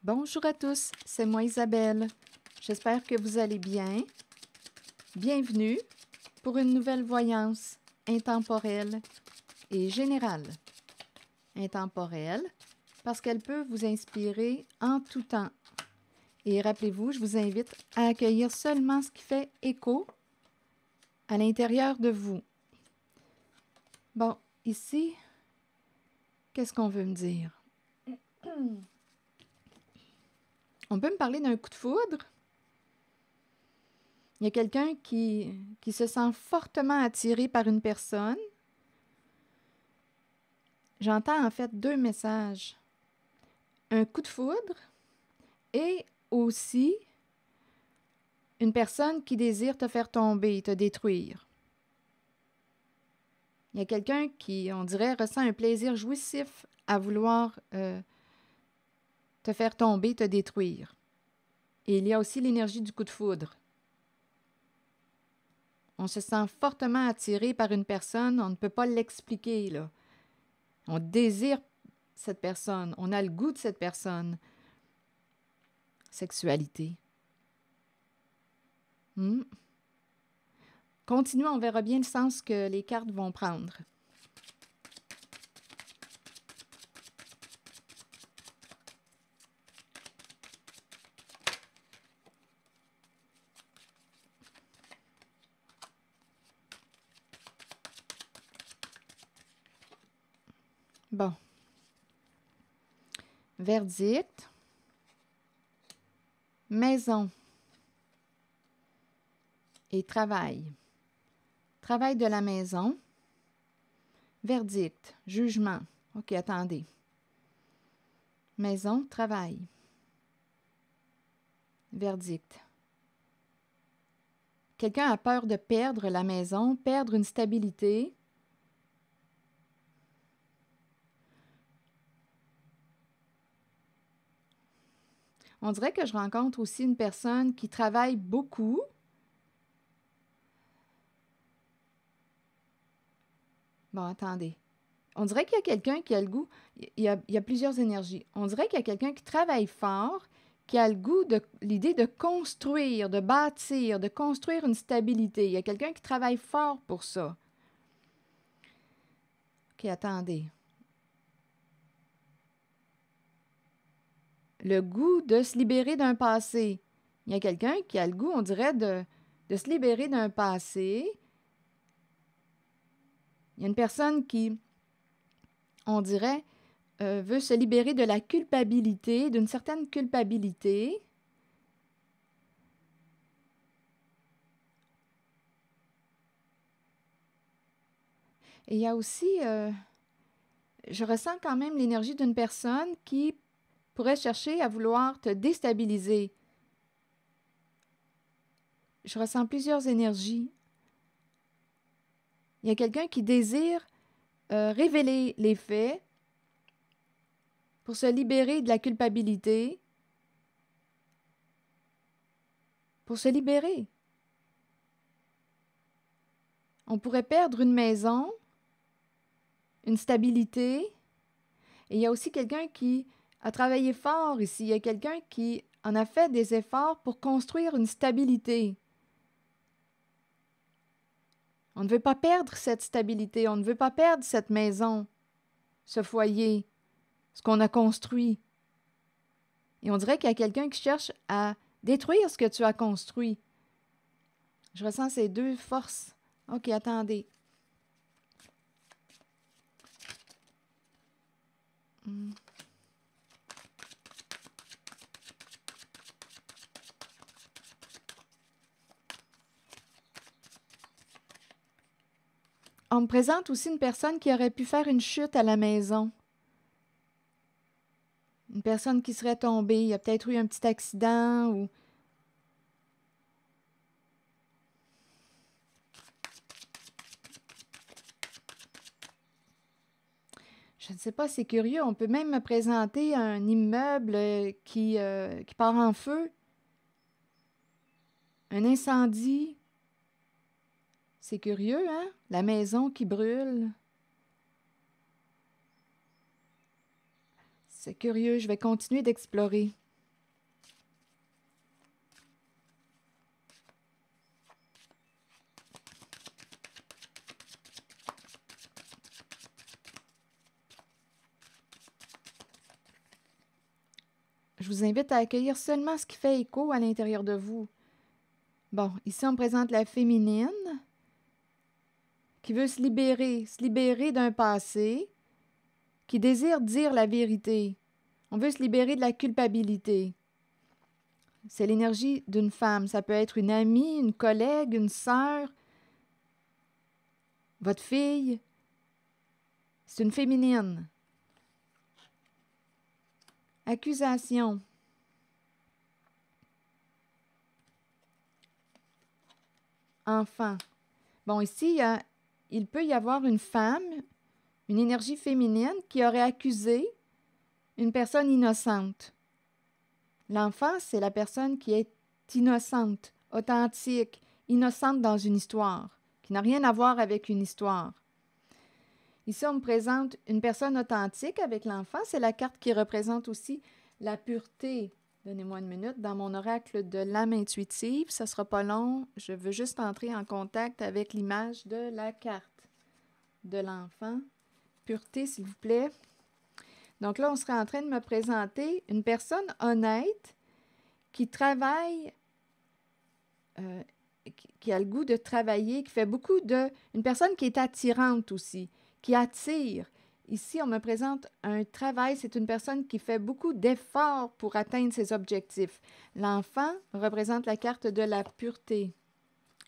Bonjour à tous, c'est moi Isabelle. J'espère que vous allez bien. Bienvenue pour une nouvelle voyance intemporelle et générale. Intemporelle parce qu'elle peut vous inspirer en tout temps. Et rappelez-vous, je vous invite à accueillir seulement ce qui fait écho à l'intérieur de vous. Bon, ici, qu'est-ce qu'on veut me dire? On peut me parler d'un coup de foudre? Il y a quelqu'un qui se sent fortement attiré par une personne. J'entends en fait deux messages. Un coup de foudre et aussi une personne qui désire te faire tomber, te détruire. Il y a quelqu'un qui, on dirait, ressent un plaisir jouissif à vouloir te faire tomber, te détruire. Et il y a aussi l'énergie du coup de foudre. On se sent fortement attiré par une personne, on ne peut pas l'expliquer, là. On désire cette personne, on a le goût de cette personne. Sexualité. Continuons, on verra bien le sens que les cartes vont prendre. Bon. Verdict. Maison. Et travail. Travail de la maison. Verdict. Jugement. OK, attendez. Maison, travail. Verdict. Quelqu'un a peur de perdre la maison, perdre une stabilité. On dirait que je rencontre aussi une personne qui travaille beaucoup. Bon, attendez. On dirait qu'il y a quelqu'un qui a le goût, il y a plusieurs énergies. On dirait qu'il y a quelqu'un qui travaille fort, qui a le goût de l'idée de construire, de bâtir, de construire une stabilité. Il y a quelqu'un qui travaille fort pour ça. OK, attendez. Le goût de se libérer d'un passé. Il y a quelqu'un qui a le goût, on dirait, de se libérer d'un passé. Il y a une personne qui, on dirait, veut se libérer de la culpabilité, d'une certaine culpabilité. Et il y a aussi, je ressens quand même l'énergie d'une personne qui pourrait chercher à vouloir te déstabiliser. Je ressens plusieurs énergies. Il y a quelqu'un qui désire révéler les faits pour se libérer de la culpabilité, pour se libérer. On pourrait perdre une maison, une stabilité, et il y a aussi quelqu'un qui a travaillé fort ici. Il y a quelqu'un qui en a fait des efforts pour construire une stabilité. On ne veut pas perdre cette stabilité, on ne veut pas perdre cette maison, ce foyer, ce qu'on a construit. Et on dirait qu'il y a quelqu'un qui cherche à détruire ce que tu as construit. Je ressens ces deux forces. OK, attendez. On me présente aussi une personne qui aurait pu faire une chute à la maison. Une personne qui serait tombée. Il y a peut-être eu un petit accident ou... Je ne sais pas, c'est curieux. On peut même me présenter un immeuble qui part en feu. Un incendie. C'est curieux, hein? La maison qui brûle. C'est curieux, je vais continuer d'explorer. je vous invite à accueillir seulement ce qui fait écho à l'intérieur de vous. Bon, ici, on me présente la féminine qui veut se libérer d'un passé, qui désire dire la vérité. On veut se libérer de la culpabilité. C'est l'énergie d'une femme. Ça peut être une amie, une collègue, une sœur, votre fille. C'est une féminine. Accusation. Enfant. Bon, ici, il peut y avoir une femme, une énergie féminine qui aurait accusé une personne innocente. L'enfant, c'est la personne qui est innocente, authentique, innocente dans une histoire, qui n'a rien à voir avec une histoire. Ici, on me présente une personne authentique avec l'enfant. C'est la carte qui représente aussi la pureté. Donnez-moi une minute. Dans mon oracle de l'âme intuitive, ça ne sera pas long. Je veux juste entrer en contact avec l'image de la carte de l'enfant. Pureté, s'il vous plaît. Donc là, on serait en train de me présenter une personne honnête qui travaille, qui a le goût de travailler, qui fait beaucoup de... Une personne qui est attirante aussi, qui attire. Ici, on me présente un travail, c'est une personne qui fait beaucoup d'efforts pour atteindre ses objectifs. L'enfant représente la carte de la pureté.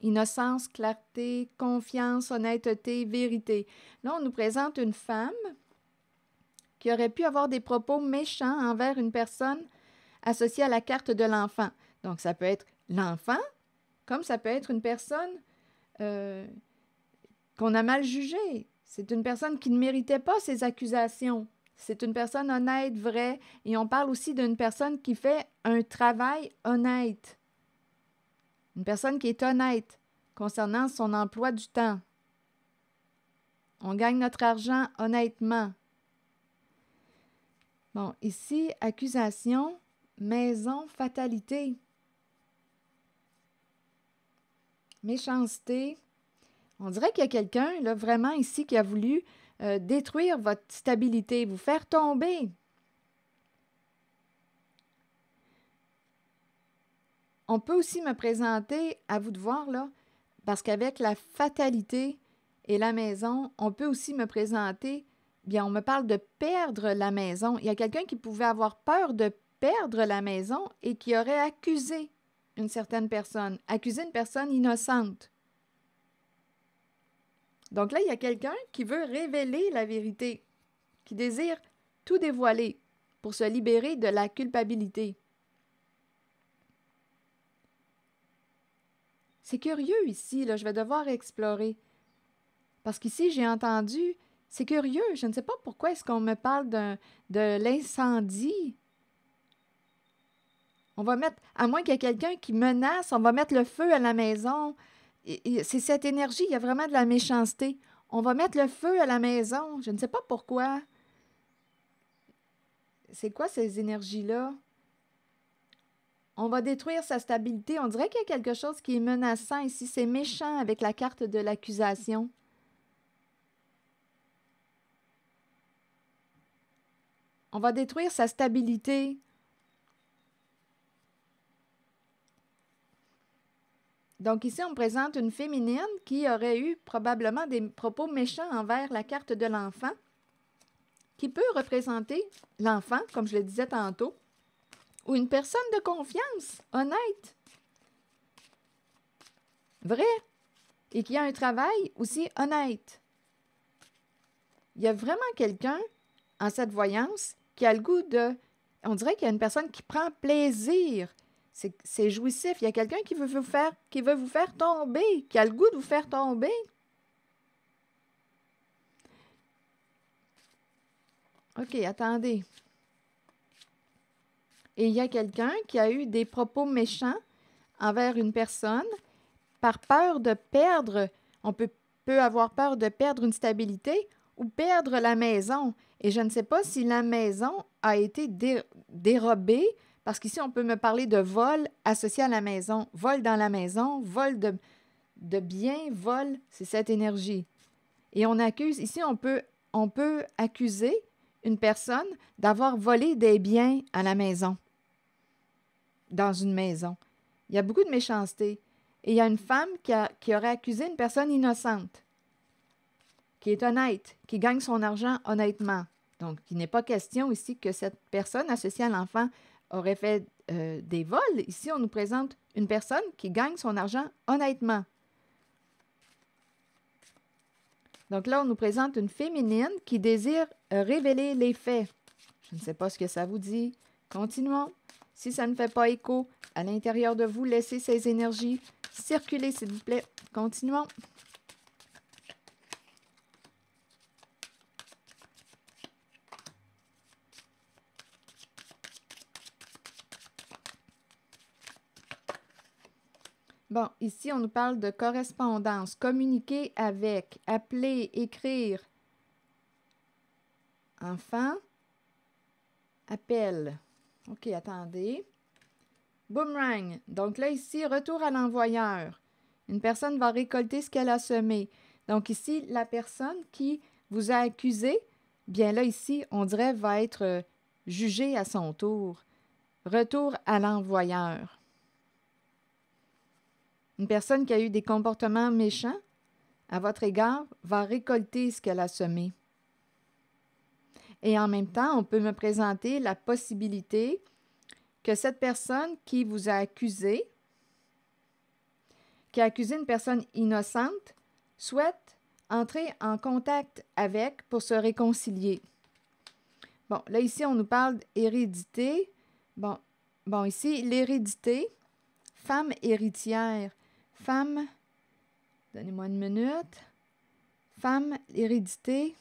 Innocence, clarté, confiance, honnêteté, vérité. Là, on nous présente une femme qui aurait pu avoir des propos méchants envers une personne associée à la carte de l'enfant. Donc, ça peut être l'enfant, comme ça peut être une personne qu'on a mal jugée. C'est une personne qui ne méritait pas ces accusations. C'est une personne honnête, vraie, et on parle aussi d'une personne qui fait un travail honnête. Une personne qui est honnête concernant son emploi du temps. On gagne notre argent honnêtement. Bon, ici, accusation, maison, fatalité, méchanceté. On dirait qu'il y a quelqu'un, là, vraiment ici, qui a voulu détruire votre stabilité, vous faire tomber. On peut aussi me présenter, à vous de voir, là, parce qu'avec la fatalité et la maison, on peut aussi me présenter, bien, on me parle de perdre la maison. Il y a quelqu'un qui pouvait avoir peur de perdre la maison et qui aurait accusé une certaine personne, accusé une personne innocente. Donc là, il y a quelqu'un qui veut révéler la vérité, qui désire tout dévoiler pour se libérer de la culpabilité. C'est curieux ici, là, je vais devoir explorer. Parce qu'ici, j'ai entendu, c'est curieux, je ne sais pas pourquoi est-ce qu'on me parle de l'incendie. On va mettre, à moins qu'il y ait quelqu'un qui menace, on va mettre le feu à la maison. C'est cette énergie, il y a vraiment de la méchanceté. On va mettre le feu à la maison, je ne sais pas pourquoi. C'est quoi ces énergies-là? On va détruire sa stabilité. On dirait qu'il y a quelque chose qui est menaçant ici. C'est méchant avec la carte de l'accusation. On va détruire sa stabilité. Donc ici, on présente une féminine qui aurait eu probablement des propos méchants envers la carte de l'enfant, qui peut représenter l'enfant, comme je le disais tantôt, ou une personne de confiance, honnête, vrai, et qui a un travail aussi honnête. Il y a vraiment quelqu'un en cette voyance qui a le goût de... On dirait qu'il y a une personne qui prend plaisir. C'est jouissif. Il y a quelqu'un qui veut vous faire tomber, qui a le goût de vous faire tomber. OK, attendez. Et il y a quelqu'un qui a eu des propos méchants envers une personne par peur de perdre. On peut avoir peur de perdre une stabilité ou perdre la maison. Et je ne sais pas si la maison a été dérobée, parce qu'ici, on peut me parler de vol associé à la maison. Vol dans la maison, vol de biens, vol, c'est cette énergie. Et on accuse, ici, on peut accuser une personne d'avoir volé des biens à la maison. dans une maison. Il y a beaucoup de méchanceté. Et il y a une femme qui aurait accusé une personne innocente, qui est honnête, qui gagne son argent honnêtement. Donc, il n'est pas question ici que cette personne associée à l'enfant aurait fait des vols. Ici, on nous présente une personne qui gagne son argent honnêtement. Donc là, on nous présente une féminine qui désire révéler les faits. Je ne sais pas ce que ça vous dit. Continuons. Si ça ne fait pas écho à l'intérieur de vous, laissez ces énergies circuler, s'il vous plaît. Continuons. Bon, ici, on nous parle de correspondance, communiquer avec, appeler, écrire. Enfant, appel. OK, attendez. Boomerang. Donc là, ici, retour à l'envoyeur. Une personne va récolter ce qu'elle a semé. Donc ici, la personne qui vous a accusé, bien là, ici, on dirait, va être jugée à son tour. Retour à l'envoyeur. Une personne qui a eu des comportements méchants à votre égard va récolter ce qu'elle a semé. Et en même temps, on peut me présenter la possibilité que cette personne qui vous a accusé, qui a accusé une personne innocente, souhaite entrer en contact avec pour se réconcilier. Bon, là, ici, on nous parle d'hérédité. Bon, ici, l'hérédité, femme héritière. Femme, donnez-moi une minute. Femme, hérédité,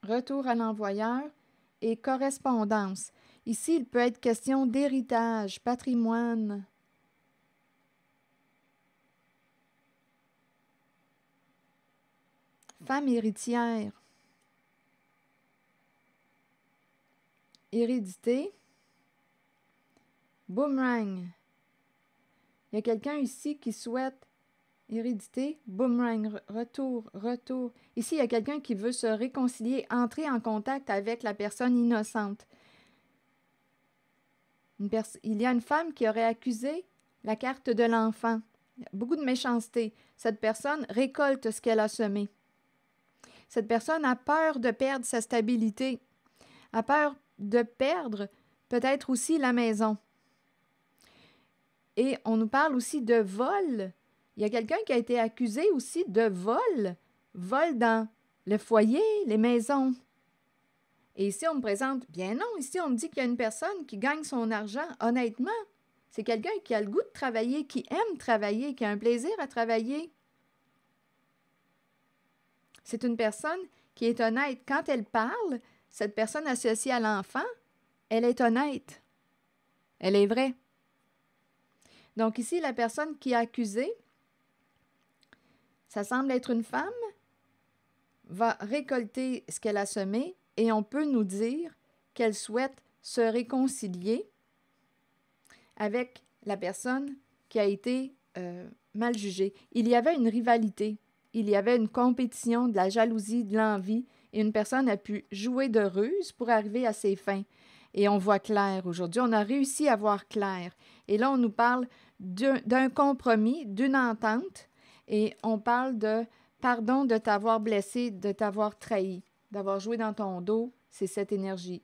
retour à l'envoyeur et correspondance. Ici, il peut être question d'héritage, patrimoine. Femme héritière. Hérédité. Boomerang. Il y a quelqu'un ici qui souhaite hérédité, boomerang, retour. Ici, il y a quelqu'un qui veut se réconcilier, entrer en contact avec la personne innocente. Il y a une femme qui aurait accusé la carte de l'enfant. Beaucoup de méchanceté. Cette personne récolte ce qu'elle a semé. Cette personne a peur de perdre sa stabilité, a peur de perdre peut-être aussi la maison. Et on nous parle aussi de vol. Il y a quelqu'un qui a été accusé aussi de vol. Vol dans le foyer, les maisons. Et ici, on me présente, bien non, ici, on me dit qu'il y a une personne qui gagne son argent honnêtement. C'est quelqu'un qui a le goût de travailler, qui aime travailler, qui a un plaisir à travailler. C'est une personne qui est honnête. Quand elle parle, cette personne associée à l'enfant, elle est honnête. Elle est vraie. Donc ici, la personne qui a accusé, ça semble être une femme, va récolter ce qu'elle a semé et on peut nous dire qu'elle souhaite se réconcilier avec la personne qui a été mal jugée. Il y avait une rivalité, il y avait une compétition, de la jalousie, de l'envie, et une personne a pu jouer de ruse pour arriver à ses fins. Et on voit clair aujourd'hui, on a réussi à voir clair. Et là, on nous parle d'un compromis, d'une entente, et on parle de pardon de t'avoir blessé, de t'avoir trahi, d'avoir joué dans ton dos, c'est cette énergie.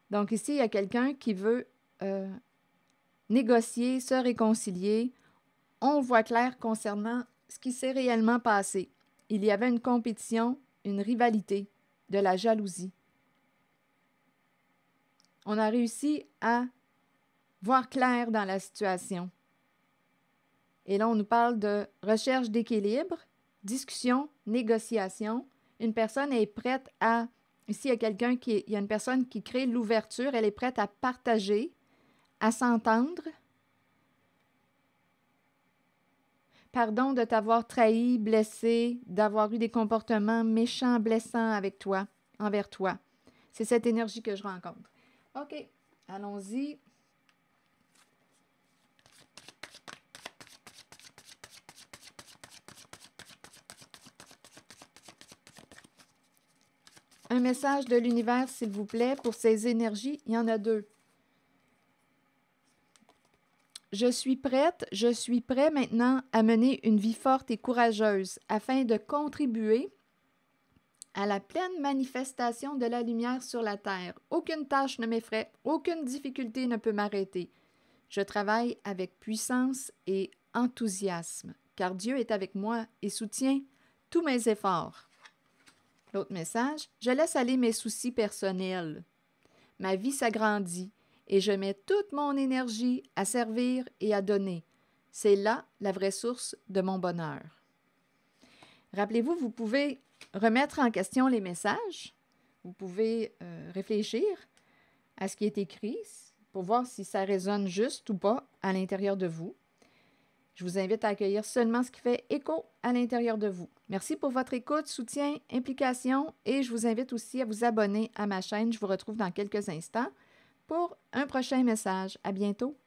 Donc ici, il y a quelqu'un qui veut négocier, se réconcilier. On voit clair concernant ce qui s'est réellement passé. Il y avait une compétition, une rivalité, de la jalousie. On a réussi à voir clair dans la situation. Et là, on nous parle de recherche d'équilibre, discussion, négociation. Une personne est prête à... Ici, il y a une personne qui crée l'ouverture. Elle est prête à partager, à s'entendre. Pardon de t'avoir trahi, blessé, d'avoir eu des comportements méchants, blessants avec toi, envers toi. C'est cette énergie que je rencontre. OK, allons-y. un message de l'univers, s'il vous plaît, pour ces énergies. Il y en a 2. Je suis prêt maintenant à mener une vie forte et courageuse afin de contribuer à la pleine manifestation de la lumière sur la terre. Aucune tâche ne m'effraie, aucune difficulté ne peut m'arrêter. Je travaille avec puissance et enthousiasme, car Dieu est avec moi et soutient tous mes efforts. L'autre message, je laisse aller mes soucis personnels. Ma vie s'agrandit et je mets toute mon énergie à servir et à donner. C'est là la vraie source de mon bonheur. Rappelez-vous, vous pouvez remettre en question les messages. Vous pouvez réfléchir à ce qui est écrit pour voir si ça résonne juste ou pas à l'intérieur de vous. Je vous invite à accueillir seulement ce qui fait écho à l'intérieur de vous. Merci pour votre écoute, soutien, implication et je vous invite aussi à vous abonner à ma chaîne. Je vous retrouve dans quelques instants pour un prochain message. À bientôt!